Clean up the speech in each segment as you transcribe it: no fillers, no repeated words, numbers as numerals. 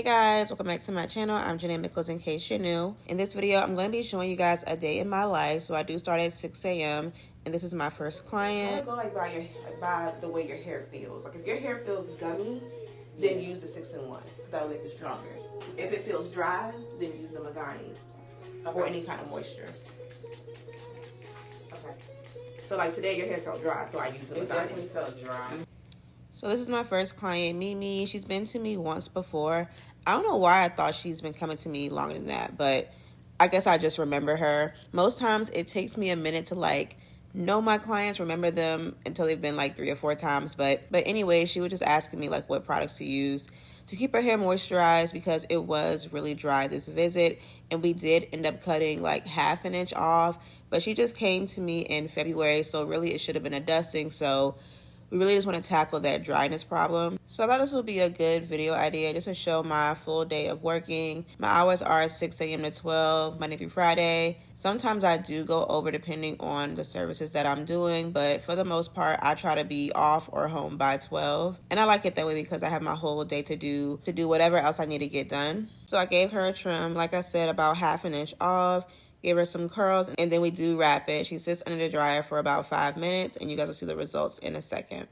Hey guys, welcome back to my channel. I'm Janay Mickles in case you're new. In this video, I'm going to be showing you guys a day in my life. So I do start at 6 a.m. and this is my first client. Go like by the way your hair feels. Like if your hair feels gummy, then use the 6-in-1 because that'll make it stronger. If it feels dry, then use the Mazani or any kind of moisture. Okay. So like today your hair felt dry, so I used the Mazani. It definitely felt dry. So this is my first client, Mimi. She's been to me once before. I don't know why I thought she's been coming to me longer than that, but I guess I just remember her. Most times it takes me a minute to like know my clients, remember them until they've been like 3 or 4 times. But anyway, she was just asking me like what products to use to keep her hair moisturized because it was really dry this visit. And we did end up cutting like ½ an inch off, but she just came to me in February. So really it should have been a dusting. So we really just want to tackle that dryness problem. So I thought this would be a good video idea just to show my full day of working. My hours are 6 a.m. to 12, Monday through Friday. Sometimes I do go over depending on the services that I'm doing, but for the most part, I try to be off or home by 12. And I like it that way because I have my whole day to do whatever else I need to get done. So I gave her a trim, like I said, about ½ an inch off. Give her some curls, and then we do wrap it. She sits under the dryer for about 5 minutes, and you guys will see the results in a second.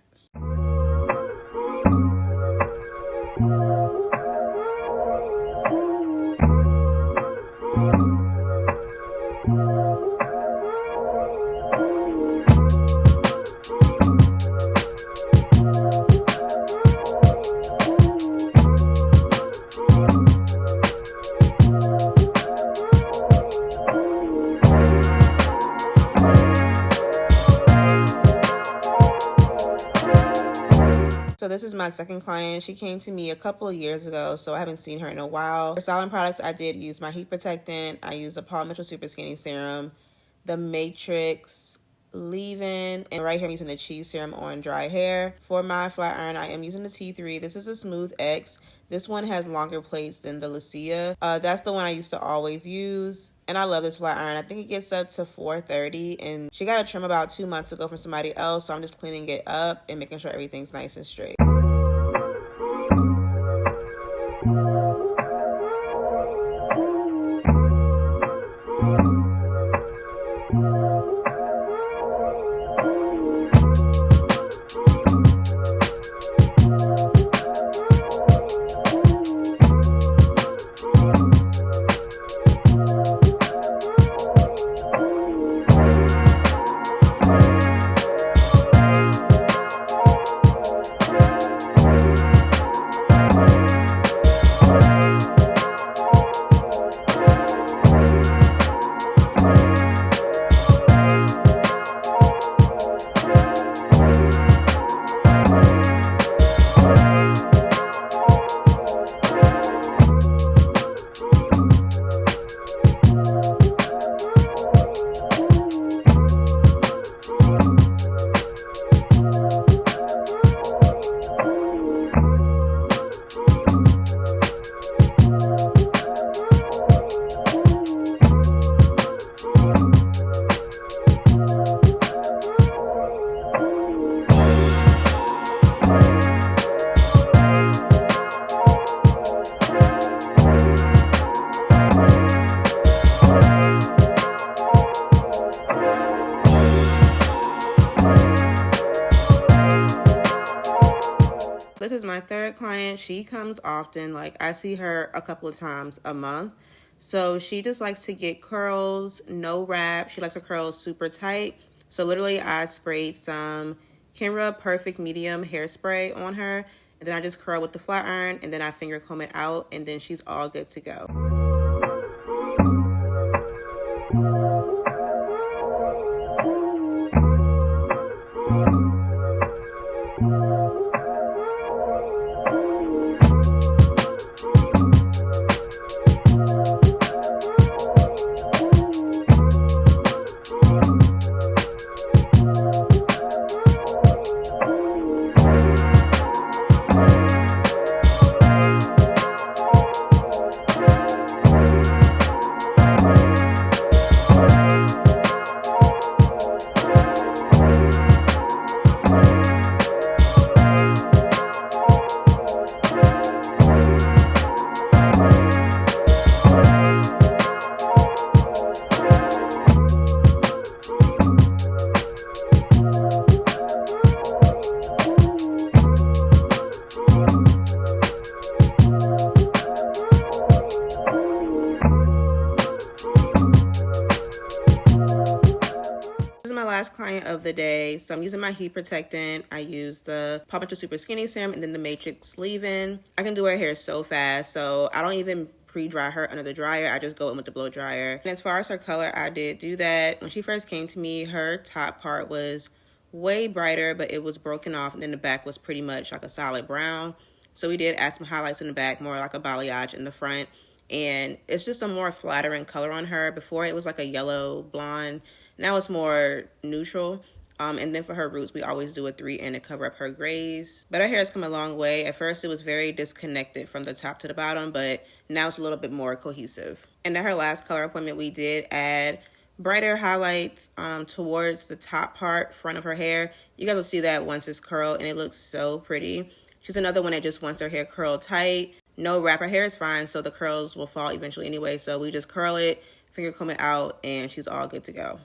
So this is my second client. She came to me a couple of years ago, so I haven't seen her in a while. For styling products, I did use my heat protectant. I used the Paul Mitchell Super Skinny Serum, the Matrix leave-in, and right here I'm using the cheese serum on dry hair. For my flat iron, I am using the T3. This is a Smooth X. This one has longer plates than the Lucia. That's the one I used to always use. And I love this flat iron. I think it gets up to 430. And she got a trim about 2 months ago from somebody else. So I'm just cleaning it up and making sure everything's nice and straight. This is my third client. She comes often. Like I see her a couple of times a month. So she just likes to get curls, no wrap. She likes her curls super tight. So literally I sprayed some Kenra Perfect Medium hairspray on her. And then I just curl with the flat iron and then I finger comb it out and then she's all good to go. client of the day. So I'm using my heat protectant. I use the Paw Patrol Super Skinny Serum and then the Matrix leave-in. I can do her hair so fast, so I don't even pre-dry her under the dryer. I just go in with the blow dryer. And as far as her color, I did do that. When she first came to me, her top part was way brighter, but it was broken off, and then the back was pretty much like a solid brown. So we did add some highlights in the back, more like a balayage in the front. And it's just a more flattering color on her. Before it was like a yellow blonde. Now it's more neutral. And then for her roots, we always do a 3N to cover up her grays. But her hair has come a long way. At first, it was very disconnected from the top to the bottom, but now it's a little bit more cohesive. And at her last color appointment, we did add brighter highlights towards the top part, front of her hair. You guys will see that once it's curled, and it looks so pretty. She's another one that just wants her hair curled tight. No wrap. Her hair is fine, so the curls will fall eventually anyway. So we just curl it, finger comb it out, and she's all good to go.